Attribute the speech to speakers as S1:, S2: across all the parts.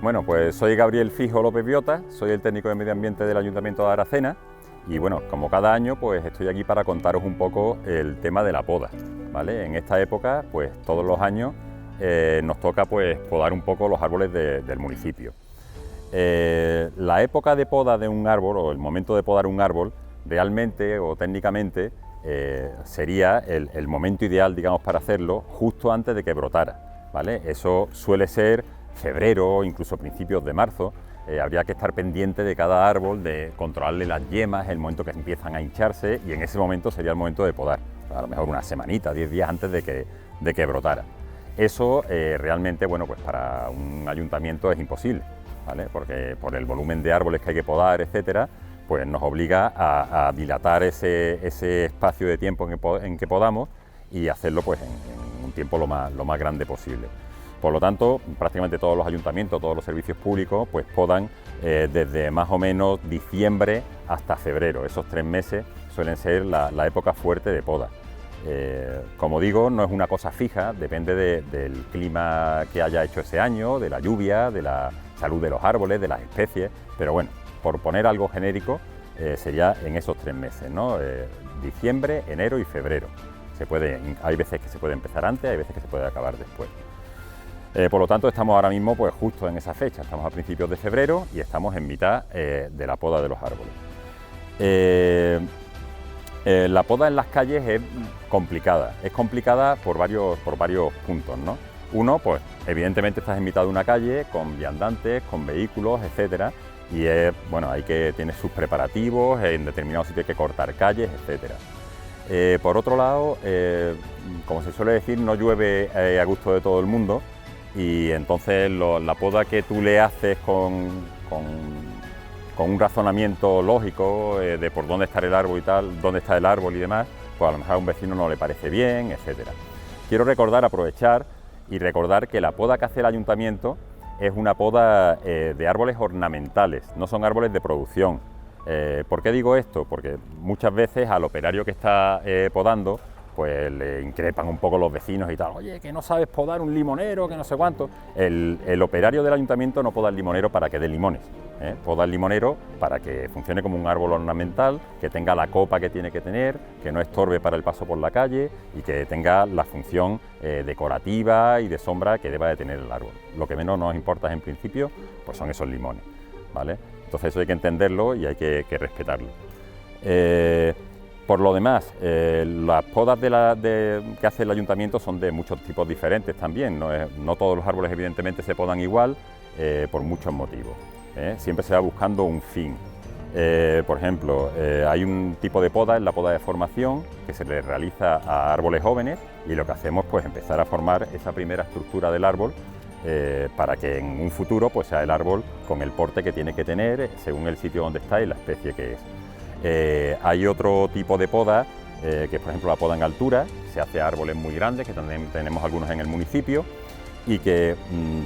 S1: Bueno, pues soy Gabriel Fijo López Viota, soy el técnico de medio ambiente del Ayuntamiento de Aracena y bueno, como cada año, pues estoy aquí para contaros un poco el tema de la poda, ¿vale? En esta época, pues todos los años nos toca pues podar un poco los árboles del municipio. La época de poda de un árbol o el momento de podar un árbol realmente o técnicamente sería el momento ideal, digamos, para hacerlo justo antes de que brotara, ¿vale? Eso suele ser febrero, incluso principios de marzo. Habría que estar pendiente de cada árbol, de controlarle las yemas, el momento que empiezan a hincharse, y en ese momento sería el momento de podar, a lo mejor una semanita, 10 días antes de que brotara. Eso realmente, bueno, pues para un ayuntamiento es imposible, ¿vale? Porque por el volumen de árboles que hay que podar, etcétera, pues nos obliga a dilatar ese espacio de tiempo en que podamos y hacerlo pues en un tiempo lo más grande posible. Por lo tanto, prácticamente todos los ayuntamientos, todos los servicios públicos, pues podan desde más o menos diciembre hasta febrero. Esos 3 meses suelen ser la época fuerte de poda. Como digo, no es una cosa fija, depende del clima que haya hecho ese año, de la lluvia, de la salud de los árboles, de las especies, pero bueno, por poner algo genérico, sería en esos 3 meses, ¿no? Diciembre, enero y febrero. Hay veces que se puede empezar antes, hay veces que se puede acabar después. Por lo tanto, estamos ahora mismo pues justo en esa fecha, estamos a principios de febrero y estamos en mitad de la poda de los árboles. La poda en las calles es complicada por varios puntos, ¿no? Uno, pues evidentemente estás en mitad de una calle con viandantes, con vehículos, etcétera, y tiene sus preparativos, en determinados sitios hay que cortar calles, etcétera. Por otro lado, como se suele decir, no llueve a gusto de todo el mundo, y entonces la poda que tú le haces con un razonamiento lógico de por dónde está el árbol y tal, dónde está el árbol y demás, pues a lo mejor a un vecino no le parece bien, etcétera. Quiero aprovechar y recordar que la poda que hace el ayuntamiento es una poda de árboles ornamentales, no son árboles de producción. ¿Por qué digo esto? Porque muchas veces al operario que está podando, pues le increpan un poco los vecinos y tal, oye, que no sabes podar un limonero, que no sé cuánto. El operario del ayuntamiento no poda el limonero para que dé limones, poda el limonero para que funcione como un árbol ornamental, que tenga la copa que tiene que tener, que no estorbe para el paso por la calle y que tenga la función decorativa y de sombra que deba de tener el árbol. Lo que menos nos importa en principio, pues son esos limones, ¿vale? Entonces eso hay que entenderlo y hay que respetarlo. Por lo demás, las podas que hace el ayuntamiento son de muchos tipos diferentes también. No todos los árboles evidentemente se podan igual por muchos motivos. Siempre se va buscando un fin. Por ejemplo, hay un tipo de poda, es la poda de formación, que se le realiza a árboles jóvenes y lo que hacemos pues empezar a formar esa primera estructura del árbol para que en un futuro pues sea el árbol con el porte que tiene que tener según el sitio donde está y la especie que es. Hay otro tipo de poda, que es por ejemplo la poda en altura, se hace a árboles muy grandes, que también tenemos algunos en el municipio, y que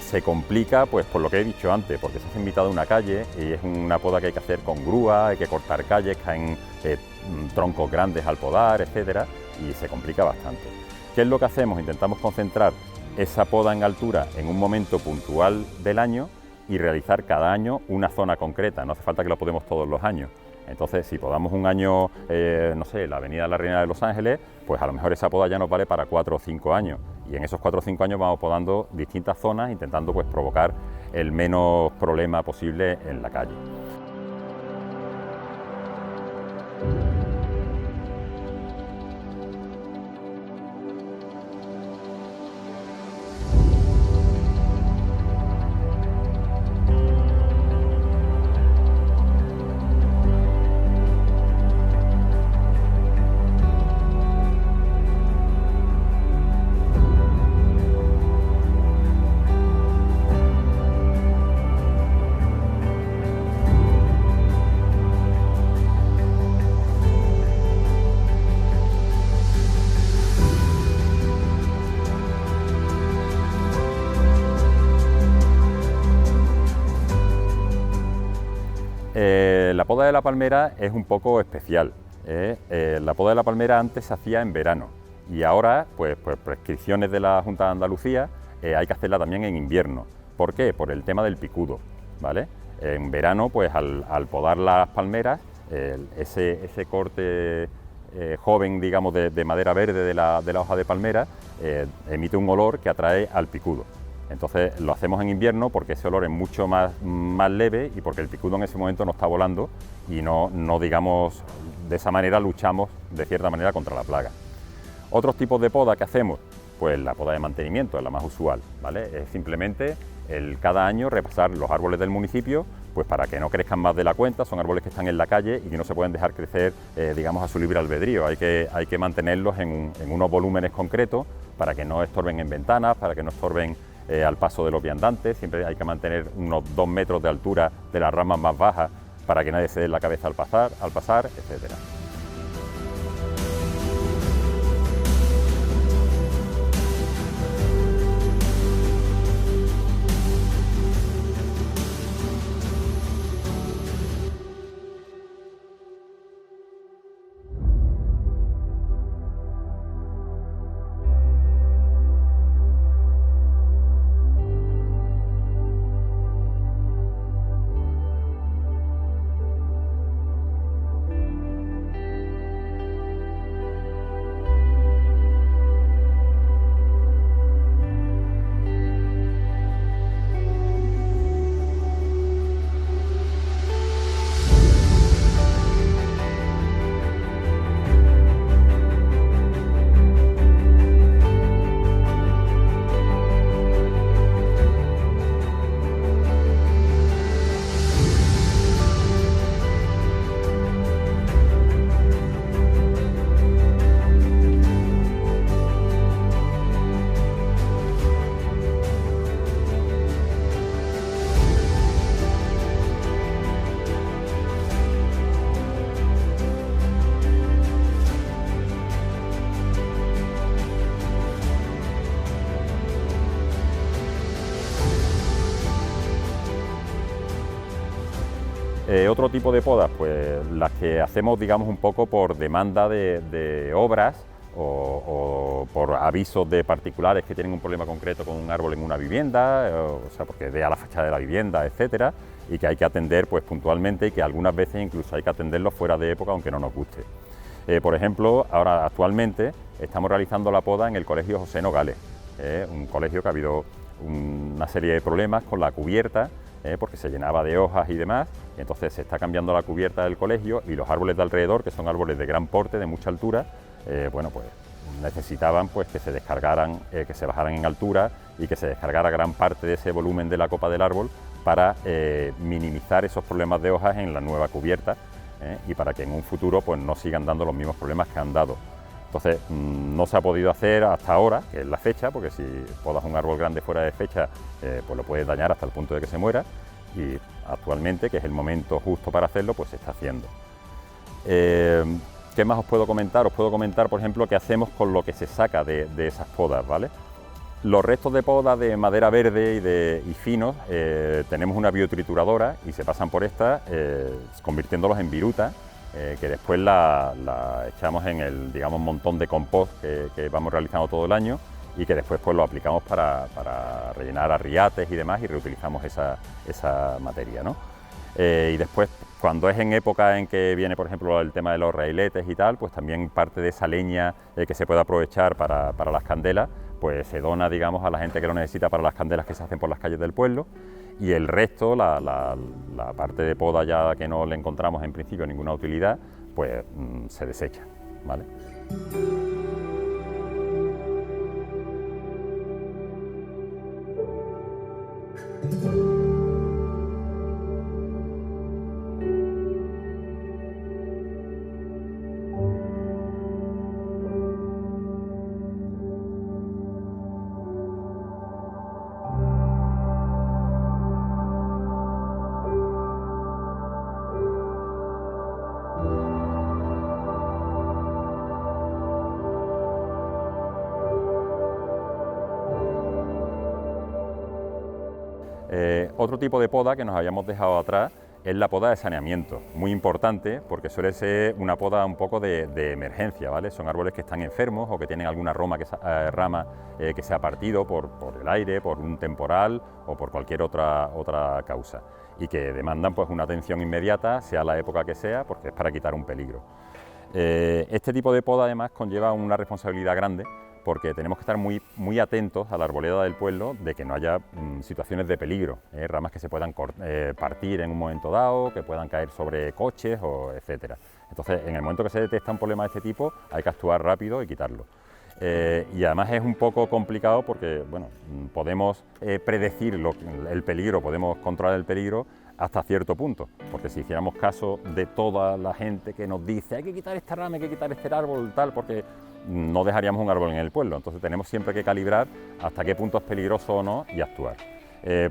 S1: se complica pues por lo que he dicho antes, porque se hace en mitad de una calle y es una poda que hay que hacer con grúa, hay que cortar calles, caen troncos grandes al podar, etcétera, y se complica bastante. ¿Qué es lo que hacemos? Intentamos concentrar esa poda en altura en un momento puntual del año y realizar cada año una zona concreta, no hace falta que lo podemos todos los años. Entonces, si podamos un año, no sé, la avenida La Reina de Los Ángeles, pues a lo mejor esa poda ya nos vale para 4 o 5 años. Y en esos 4 o 5 años vamos podando distintas zonas, intentando pues provocar el menos problema posible en la calle. La poda de la palmera es un poco especial. La poda de la palmera antes se hacía en verano y ahora, pues prescripciones de la Junta de Andalucía, hay que hacerla también en invierno. ¿Por qué? Por el tema del picudo, ¿vale? En verano, pues al podar las palmeras, ese corte joven, digamos, de madera verde de la hoja de palmera, emite un olor que atrae al picudo. Entonces lo hacemos en invierno porque ese olor es mucho más leve y porque el picudo en ese momento no está volando y no digamos, de esa manera luchamos de cierta manera contra la plaga. Otros tipos de poda que hacemos, pues la poda de mantenimiento es la más usual, ¿vale? Es simplemente cada año repasar los árboles del municipio, pues para que no crezcan más de la cuenta. Son árboles que están en la calle y que no se pueden dejar crecer, digamos, a su libre albedrío. Hay que mantenerlos en unos volúmenes concretos para que no estorben en ventanas, para que no estorben al paso de los viandantes. Siempre hay que mantener unos 2 metros de altura de las ramas más bajas para que nadie se dé la cabeza al pasar, etcétera. Otro tipo de podas, pues las que hacemos, digamos, un poco por demanda de obras o por avisos de particulares que tienen un problema concreto con un árbol en una vivienda, o sea, porque vea la fachada de la vivienda, etcétera, y que hay que atender pues puntualmente y que algunas veces incluso hay que atenderlos fuera de época aunque no nos guste. Por ejemplo, ahora actualmente estamos realizando la poda en el Colegio José Nogales, un colegio que ha habido una serie de problemas con la cubierta, porque se llenaba de hojas y demás, y entonces se está cambiando la cubierta del colegio y los árboles de alrededor, que son árboles de gran porte, de mucha altura, bueno, pues necesitaban pues que se descargaran, que se bajaran en altura y que se descargara gran parte de ese volumen de la copa del árbol para minimizar esos problemas de hojas en la nueva cubierta, y para que en un futuro pues no sigan dando los mismos problemas que han dado. Entonces no se ha podido hacer hasta ahora, que es la fecha, porque si podas un árbol grande fuera de fecha, pues lo puedes dañar hasta el punto de que se muera, y actualmente, que es el momento justo para hacerlo, pues se está haciendo. ¿Qué más os puedo comentar? Os puedo comentar, por ejemplo, qué hacemos con lo que se saca de esas podas, ¿vale? Los restos de poda de madera verde y finos, tenemos una biotrituradora y se pasan por esta, convirtiéndolos en viruta, que después la echamos en el, digamos, montón de compost que vamos realizando todo el año y que después pues lo aplicamos para rellenar arriates y demás y reutilizamos esa materia, ¿no? Y después, cuando es en época en que viene, por ejemplo, el tema de los railetes y tal, pues también parte de esa leña que se puede aprovechar para las candelas, pues se dona, digamos, a la gente que lo necesita para las candelas que se hacen por las calles del pueblo, y el resto, la parte de poda ya que no le encontramos en principio ninguna utilidad, pues se desecha, ¿vale? Otro tipo de poda que nos habíamos dejado atrás es la poda de saneamiento, muy importante porque suele ser una poda un poco de emergencia, ¿vale? Son árboles que están enfermos o que tienen alguna rama que se ha partido por el aire, por un temporal o por cualquier otra causa y que demandan pues una atención inmediata, sea la época que sea, porque es para quitar un peligro. Este tipo de poda además conlleva una responsabilidad grande porque tenemos que estar muy atentos a la arboleda del pueblo de que no haya situaciones de peligro, ramas que se puedan partir en un momento dado, que puedan caer sobre coches, etcétera. Entonces, en el momento que se detecta un problema de este tipo, hay que actuar rápido y quitarlo. Y además es un poco complicado porque, bueno, podemos predecir el peligro, podemos controlar el peligro hasta cierto punto, porque si hiciéramos caso de toda la gente que nos dice hay que quitar esta rama, hay que quitar este árbol, tal, porque no dejaríamos un árbol en el pueblo. Entonces tenemos siempre que calibrar hasta qué punto es peligroso o no y actuar.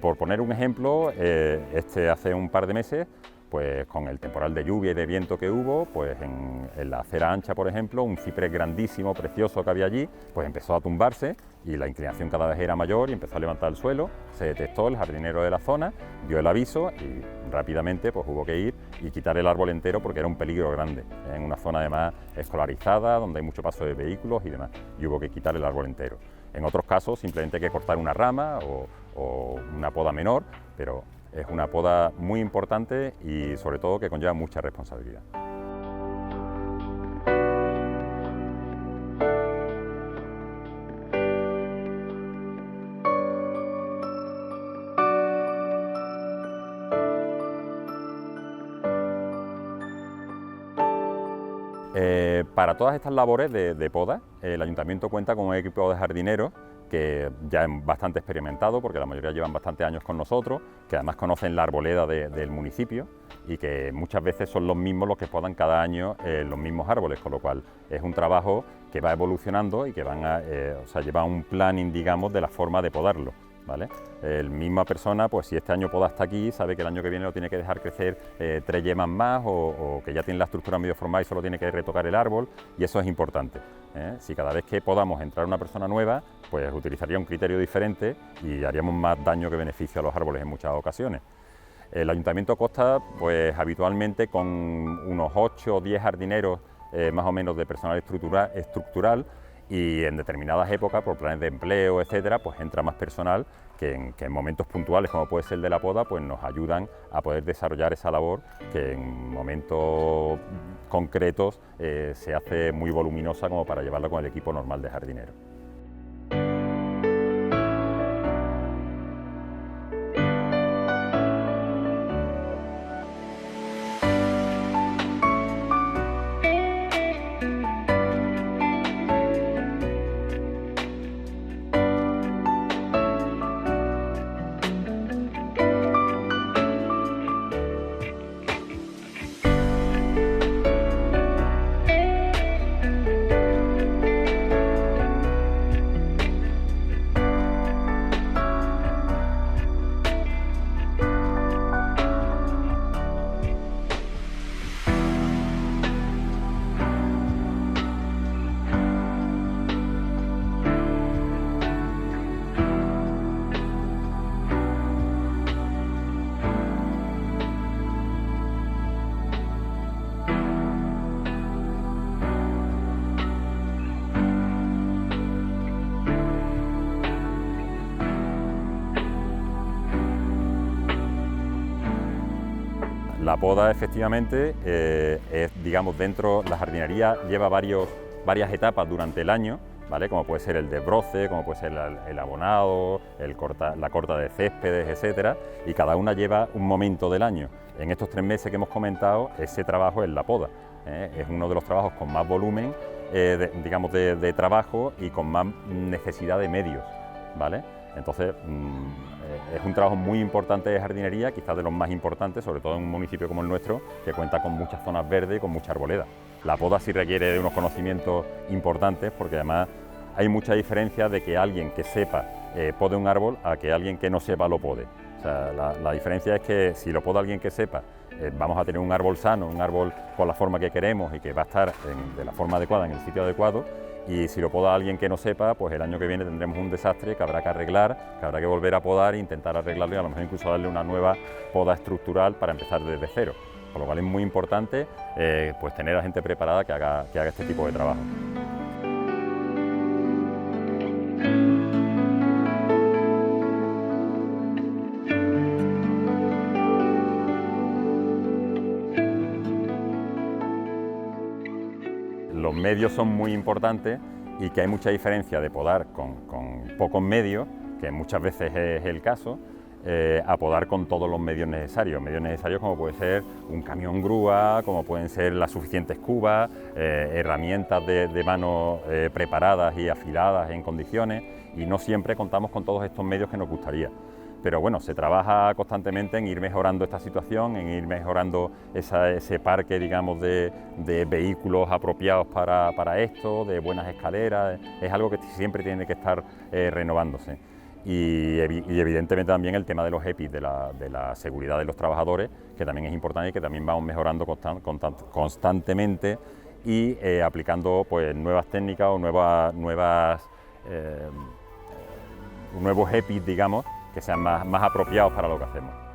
S1: Por poner un ejemplo, hace un par de meses, pues con el temporal de lluvia y de viento que hubo, pues en la acera ancha, por ejemplo, un ciprés grandísimo, precioso que había allí, pues empezó a tumbarse y la inclinación cada vez era mayor y empezó a levantar el suelo. Se detectó, el jardinero de la zona dio el aviso y rápidamente pues hubo que ir y quitar el árbol entero porque era un peligro grande, en una zona además escolarizada, donde hay mucho paso de vehículos y demás, y hubo que quitar el árbol entero. En otros casos simplemente hay que cortar una rama o una poda menor, pero es una poda muy importante y sobre todo que conlleva mucha responsabilidad. Para todas estas labores de poda, el ayuntamiento cuenta con un equipo de jardineros que ya es bastante experimentado, porque la mayoría llevan bastantes años con nosotros, que además conocen la arboleda del municipio y que muchas veces son los mismos los que podan cada año los mismos árboles, con lo cual es un trabajo que va evolucionando y que lleva un planning, digamos, de la forma de podarlo, ¿vale? La misma persona, pues si este año poda hasta aquí, sabe que el año que viene lo tiene que dejar crecer 3 yemas más o que ya tiene la estructura medio formada y solo tiene que retocar el árbol, y eso es importante. Si cada vez que podamos entrar una persona nueva, pues utilizaría un criterio diferente y haríamos más daño que beneficio a los árboles en muchas ocasiones. El ayuntamiento consta pues habitualmente con unos 8 o 10 jardineros más o menos de personal estructural, y en determinadas épocas, por planes de empleo, etcétera, pues entra más personal que en momentos puntuales, como puede ser el de la poda, pues nos ayudan a poder desarrollar esa labor que en momentos concretos se hace muy voluminosa como para llevarla con el equipo normal de jardineros. La poda efectivamente es, digamos, la jardinería lleva varias etapas durante el año, ¿vale? Como puede ser el desbroce, como puede ser el abonado, la corta de céspedes, etcétera, y cada una lleva un momento del año. En estos 3 meses que hemos comentado, ese trabajo es la poda. Es uno de los trabajos con más volumen, de trabajo y con más necesidad de medios, ¿vale? Entonces, es un trabajo muy importante de jardinería, quizás de los más importantes, sobre todo en un municipio como el nuestro, que cuenta con muchas zonas verdes y con mucha arboleda. La poda sí requiere de unos conocimientos importantes, porque además hay mucha diferencia de que alguien que sepa pode un árbol a que alguien que no sepa lo pode. O sea, la diferencia es que si lo poda alguien que sepa, vamos a tener un árbol sano, un árbol con la forma que queremos y que va a estar de la forma adecuada, en el sitio adecuado, y si lo poda alguien que no sepa, pues el año que viene tendremos un desastre que habrá que arreglar, que habrá que volver a podar e intentar arreglarlo y a lo mejor incluso darle una nueva poda estructural para empezar desde cero. Por lo cual es muy importante pues tener a gente preparada que haga este tipo de trabajo. Los medios son muy importantes y que hay mucha diferencia de podar con pocos medios, que muchas veces es el caso, a podar con todos los medios necesarios. Medios necesarios como puede ser un camión grúa, como pueden ser las suficientes cubas, herramientas de mano preparadas y afiladas en condiciones, y no siempre contamos con todos estos medios que nos gustaría. Pero bueno, se trabaja constantemente en ir mejorando esta situación, en ir mejorando ese parque, digamos, de vehículos apropiados para esto, de buenas escaleras. Es algo que siempre tiene que estar renovándose. Y evidentemente también el tema de los EPIs, de la seguridad de los trabajadores, que también es importante y que también vamos mejorando constantemente y aplicando pues nuevas técnicas o nuevos EPIs, digamos, que sean más apropiados para lo que hacemos.